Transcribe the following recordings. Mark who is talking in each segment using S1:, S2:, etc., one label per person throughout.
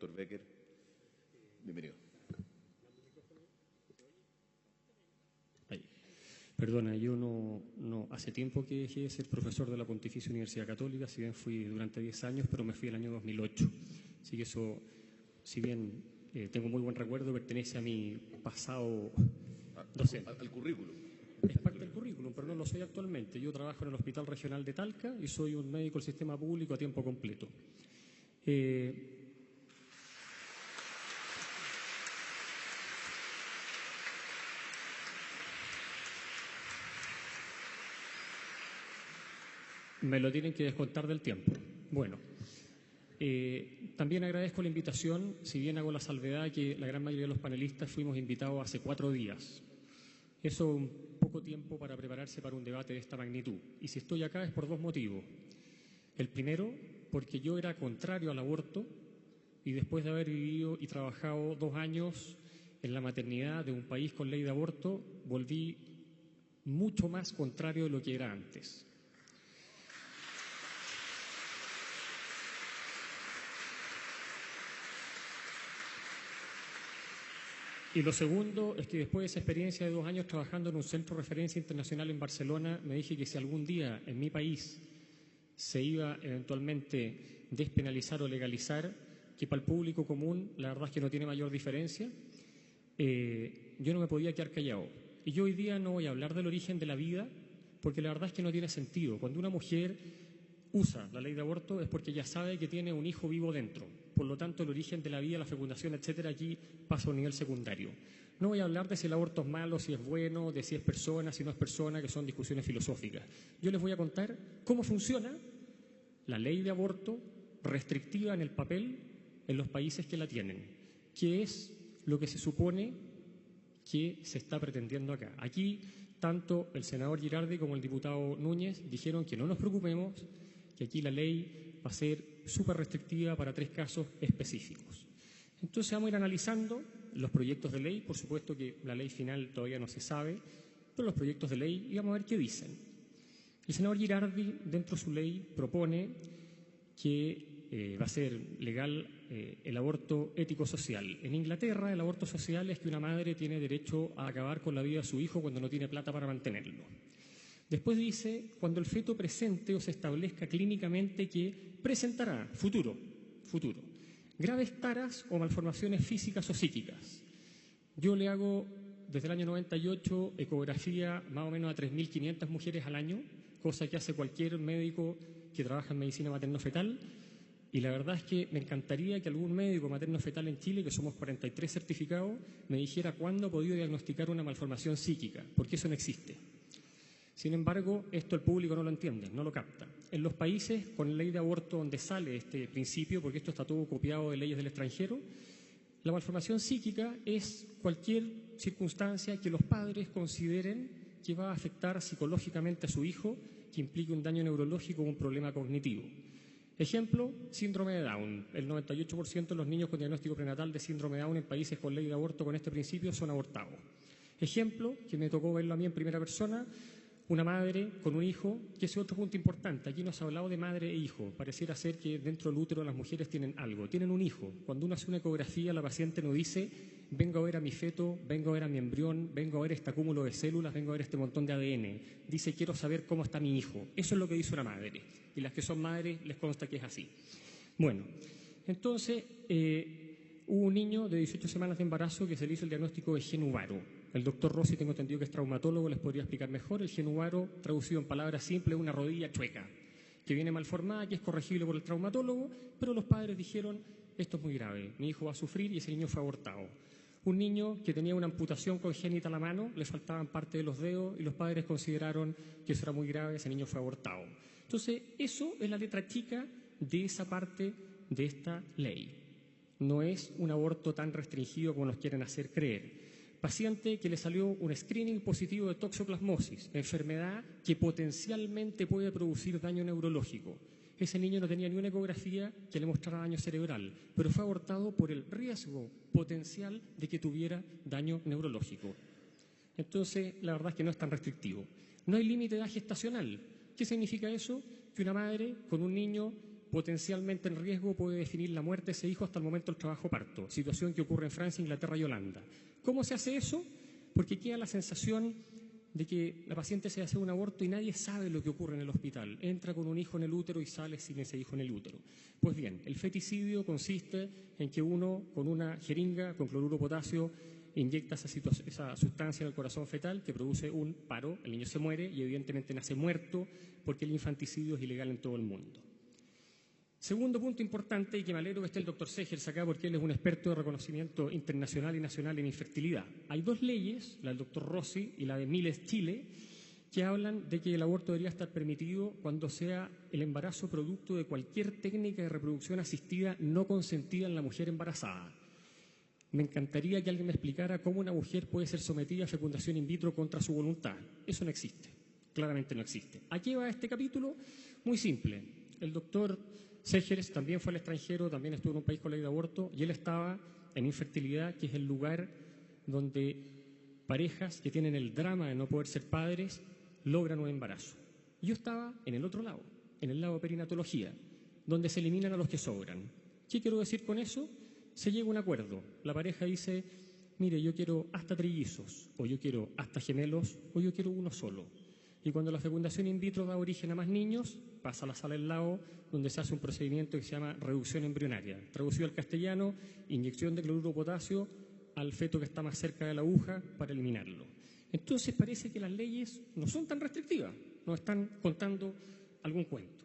S1: doctor Becker. Bienvenido.
S2: Ahí. Perdona, yo no hace tiempo que dejé de ser profesor de la Pontificia Universidad Católica, si bien fui durante 10 años, pero me fui el año 2008. Así que eso, si bien tengo muy buen recuerdo, pertenece a mi pasado docente.
S1: Al currículum.
S2: Es parte del currículum, pero no lo soy actualmente. Yo trabajo en el Hospital Regional de Talca y soy un médico del sistema público a tiempo completo. Me lo tienen que descontar del tiempo. Bueno, también agradezco la invitación, si bien hago la salvedad que la gran mayoría de los panelistas fuimos invitados hace 4 días. Eso es un poco tiempo para prepararse para un debate de esta magnitud. Y si estoy acá es por 2 motivos. El primero, porque yo era contrario al aborto y después de haber vivido y trabajado 2 años en la maternidad de un país con ley de aborto, volví mucho más contrario de lo que era antes. Y lo segundo es que después de esa experiencia de 2 años trabajando en un centro de referencia internacional en Barcelona, me dije que si algún día en mi país se iba eventualmente despenalizar o legalizar, que para el público común la verdad es que no tiene mayor diferencia, yo no me podía quedar callado. Y yo hoy día no voy a hablar del origen de la vida, porque la verdad es que no tiene sentido. Cuando una mujer usa la ley de aborto es porque ya sabe que tiene un hijo vivo dentro. Por lo tanto, el origen de la vida, la fecundación, etcétera, aquí pasa a un nivel secundario. No voy a hablar de si el aborto es malo, si es bueno, de si es persona, si no es persona, que son discusiones filosóficas. Yo les voy a contar cómo funciona la ley de aborto restrictiva en el papel en los países que la tienen, qué es lo que se supone que se está pretendiendo acá. Aquí, tanto el senador Girardi como el diputado Núñez dijeron que no nos preocupemos, que aquí la ley va a ser súper restrictiva para 3 casos específicos. Entonces vamos a ir analizando los proyectos de ley, por supuesto que la ley final todavía no se sabe, pero los proyectos de ley y vamos a ver qué dicen. El senador Girardi, dentro de su ley, propone que va a ser legal el aborto ético-social. En Inglaterra, el aborto social es que una madre tiene derecho a acabar con la vida de su hijo cuando no tiene plata para mantenerlo. Después dice, cuando el feto presente o se establezca clínicamente que presentará, futuro, graves taras o malformaciones físicas o psíquicas. Yo le hago, desde el año 98, ecografía más o menos a 3.500 mujeres al año, cosa que hace cualquier médico que trabaja en medicina materno-fetal, y la verdad es que me encantaría que algún médico materno-fetal en Chile, que somos 43 certificados, me dijera cuándo ha podido diagnosticar una malformación psíquica, porque eso no existe. Sin embargo, esto el público no lo entiende, no lo capta. En los países con ley de aborto donde sale este principio, porque esto está todo copiado de leyes del extranjero, la malformación psíquica es cualquier circunstancia que los padres consideren que va a afectar psicológicamente a su hijo, que implique un daño neurológico o un problema cognitivo. Ejemplo, síndrome de Down. El 98% de los niños con diagnóstico prenatal de síndrome de Down en países con ley de aborto con este principio son abortados. Ejemplo, que me tocó verlo a mí en primera persona, una madre con un hijo, que ese es otro punto importante. Aquí nos ha hablado de madre e hijo. Pareciera ser que dentro del útero las mujeres tienen algo. Tienen un hijo. Cuando uno hace una ecografía, la paciente no dice, vengo a ver a mi feto, vengo a ver a mi embrión, vengo a ver este acúmulo de células, vengo a ver este montón de ADN. Dice, quiero saber cómo está mi hijo. Eso es lo que dice una madre. Y las que son madres les consta que es así. Bueno, entonces hubo un niño de 18 semanas de embarazo que se le hizo el diagnóstico de genuvaro. El doctor Rossi, tengo entendido que es traumatólogo, les podría explicar mejor. El genuvaro, traducido en palabras simples, es una rodilla chueca, que viene mal formada, que es corregible por el traumatólogo, pero los padres dijeron, esto es muy grave, mi hijo va a sufrir, y ese niño fue abortado. Un niño que tenía una amputación congénita a la mano, le faltaban parte de los dedos, y los padres consideraron que eso era muy grave, ese niño fue abortado. Entonces, eso es la letra chica de esa parte de esta ley. No es un aborto tan restringido como nos quieren hacer creer. Paciente que le salió un screening positivo de toxoplasmosis, enfermedad que potencialmente puede producir daño neurológico. Ese niño no tenía ni una ecografía que le mostrara daño cerebral, pero fue abortado por el riesgo potencial de que tuviera daño neurológico. Entonces, la verdad es que no es tan restrictivo. No hay límite de edad gestacional. ¿Qué significa eso? Que una madre con un niño potencialmente en riesgo puede definir la muerte de ese hijo hasta el momento del trabajo-parto, situación que ocurre en Francia, Inglaterra y Holanda. ¿Cómo se hace eso? Porque queda la sensación de que la paciente se hace un aborto y nadie sabe lo que ocurre en el hospital. Entra con un hijo en el útero y sale sin ese hijo en el útero. Pues bien, el feticidio consiste en que uno, con una jeringa con cloruro de potasio, inyecta esa sustancia en el corazón fetal que produce un paro, el niño se muere y evidentemente nace muerto porque el infanticidio es ilegal en todo el mundo. Segundo punto importante, y que me alegro que esté el doctor Segers acá porque él es un experto de reconocimiento internacional y nacional en infertilidad. Hay dos leyes, la del doctor Rossi y la de Miles Chile, que hablan de que el aborto debería estar permitido cuando sea el embarazo producto de cualquier técnica de reproducción asistida no consentida en la mujer embarazada. Me encantaría que alguien me explicara cómo una mujer puede ser sometida a fecundación in vitro contra su voluntad. Eso no existe, claramente no existe. ¿A qué va este capítulo? Muy simple. El doctor Segers también fue al extranjero, también estuvo en un país con ley de aborto, y él estaba en infertilidad, que es el lugar donde parejas que tienen el drama de no poder ser padres logran un embarazo. Yo estaba en el otro lado, en el lado de perinatología, donde se eliminan a los que sobran. ¿Qué quiero decir con eso? Se llega a un acuerdo. La pareja dice, mire, yo quiero hasta trillizos, o yo quiero hasta gemelos, o yo quiero uno solo. Y cuando la fecundación in vitro da origen a más niños, pasa a la sala del lado, donde se hace un procedimiento que se llama reducción embrionaria. Traducido al castellano, inyección de cloruro de potasio al feto que está más cerca de la aguja para eliminarlo. Entonces parece que las leyes no son tan restrictivas, nos están contando algún cuento.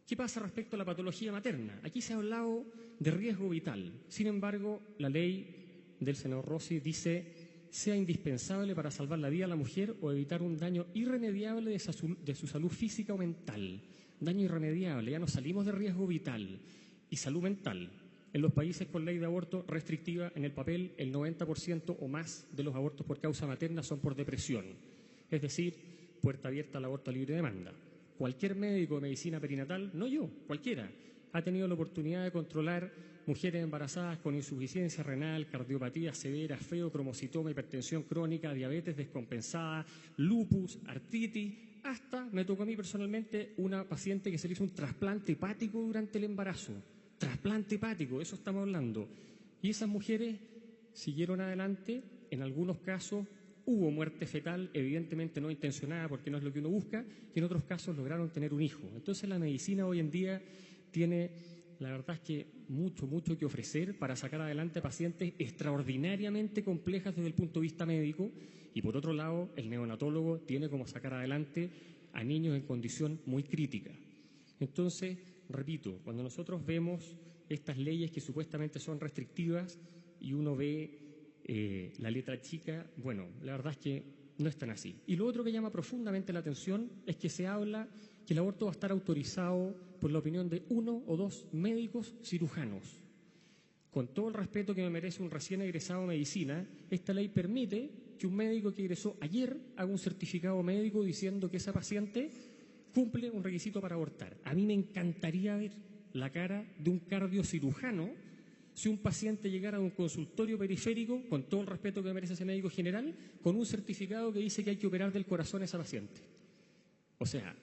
S2: ¿Qué pasa respecto a la patología materna? Aquí se ha hablado de riesgo vital. Sin embargo, la ley del senador Rossi dice sea indispensable para salvar la vida a la mujer o evitar un daño irremediable de su salud física o mental. Daño irremediable, ya no salimos de riesgo vital y salud mental. En los países con ley de aborto restrictiva, en el papel, el 90% o más de los abortos por causa materna son por depresión. Es decir, puerta abierta al aborto a libre demanda. Cualquier médico de medicina perinatal, no yo, cualquiera, ha tenido la oportunidad de controlar mujeres embarazadas con insuficiencia renal, cardiopatía severa, feocromocitoma, hipertensión crónica, diabetes descompensada, lupus, artritis, hasta me tocó a mí personalmente una paciente que se le hizo un trasplante hepático durante el embarazo. Trasplante hepático, eso estamos hablando. Y esas mujeres siguieron adelante, en algunos casos hubo muerte fetal, evidentemente no intencionada porque no es lo que uno busca, y en otros casos lograron tener un hijo. Entonces la medicina hoy en día tiene, la verdad es que mucho que ofrecer para sacar adelante a pacientes extraordinariamente complejas desde el punto de vista médico, y por otro lado el neonatólogo tiene como sacar adelante a niños en condición muy crítica. Entonces, repito, cuando nosotros vemos estas leyes que supuestamente son restrictivas y uno ve la letra chica, bueno, la verdad es que no es tan así. Y lo otro que llama profundamente la atención es que se habla que el aborto va a estar autorizado por la opinión de 1 o 2 médicos cirujanos. Con todo el respeto que me merece un recién egresado de medicina, esta ley permite que un médico que egresó ayer haga un certificado médico diciendo que esa paciente cumple un requisito para abortar. A mí me encantaría ver la cara de un cardiocirujano si un paciente llegara a un consultorio periférico, con todo el respeto que merece ese médico general, con un certificado que dice que hay que operar del corazón a esa paciente. O sea,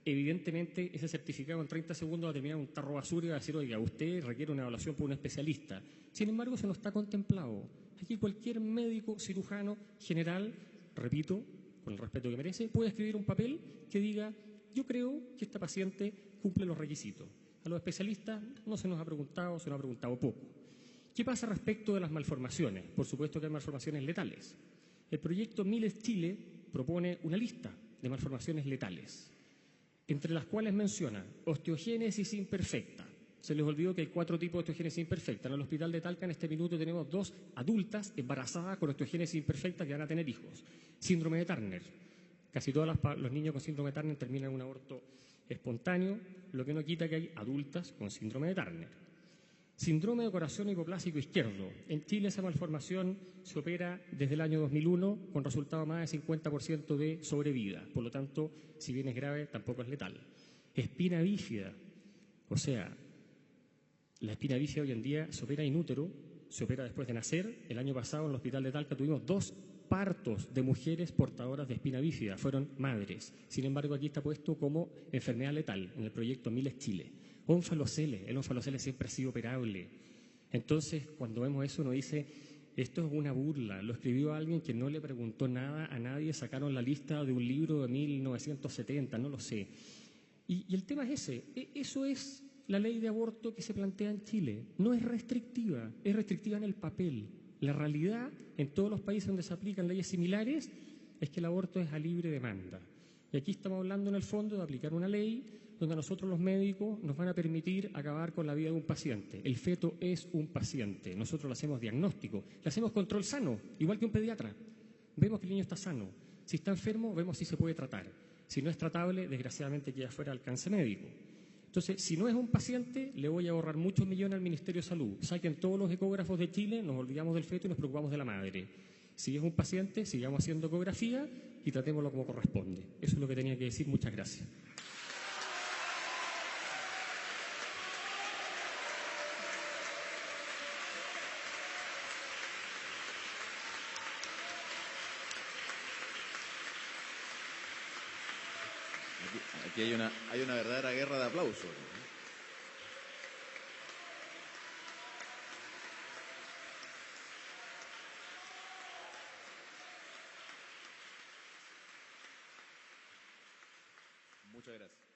S2: evidentemente ese certificado en 30 segundos va a terminar en un tarro basura y va a decir, oiga, usted requiere una evaluación por un especialista. Sin embargo, eso no está contemplado. Aquí cualquier médico cirujano general, repito, con el respeto que merece, puede escribir un papel que diga, yo creo que esta paciente cumple los requisitos. A los especialistas no se nos ha preguntado, se nos ha preguntado poco. ¿Qué pasa respecto de las malformaciones? Por supuesto que hay malformaciones letales. El proyecto Miles Chile propone una lista de malformaciones letales, entre las cuales menciona osteogénesis imperfecta. Se les olvidó que hay 4 tipos de osteogénesis imperfecta. En el hospital de Talca en este minuto tenemos 2 adultas embarazadas con osteogénesis imperfecta que van a tener hijos. Síndrome de Turner. Casi todos los niños con síndrome de Turner terminan en un aborto espontáneo, lo que no quita que hay adultas con síndrome de Turner. Síndrome de corazón hipoplásico izquierdo. En Chile esa malformación se opera desde el año 2001 con resultado más de 50% de sobrevida. Por lo tanto, si bien es grave, tampoco es letal. Espina bífida. O sea, la espina bífida hoy en día se opera in útero, se opera después de nacer. El año pasado en el hospital de Talca tuvimos 2 partos de mujeres portadoras de espina bífida. Fueron madres. Sin embargo, aquí está puesto como enfermedad letal en el proyecto Miles Chile. Onfalocele, el onfalocele siempre ha sido operable. Entonces, cuando vemos eso, uno dice, esto es una burla. Lo escribió alguien que no le preguntó nada a nadie, sacaron la lista de un libro de 1970, no lo sé. Y el tema es ese, eso es la ley de aborto que se plantea en Chile. No es restrictiva, es restrictiva en el papel. La realidad, en todos los países donde se aplican leyes similares, es que el aborto es a libre demanda. Y aquí estamos hablando en el fondo de aplicar una ley donde nosotros los médicos nos van a permitir acabar con la vida de un paciente. El feto es un paciente, nosotros le hacemos diagnóstico, le hacemos control sano, igual que un pediatra. Vemos que el niño está sano, si está enfermo vemos si se puede tratar, si no es tratable desgraciadamente queda fuera de alcance médico. Entonces, si no es un paciente, le voy a ahorrar muchos millones al Ministerio de Salud. Saquen todos los ecógrafos de Chile, nos olvidamos del feto y nos preocupamos de la madre. Si es un paciente, sigamos haciendo ecografía y tratémoslo como corresponde. Eso es lo que tenía que decir. Muchas gracias.
S1: Aquí hay una verdadera guerra de aplausos. Muchas gracias.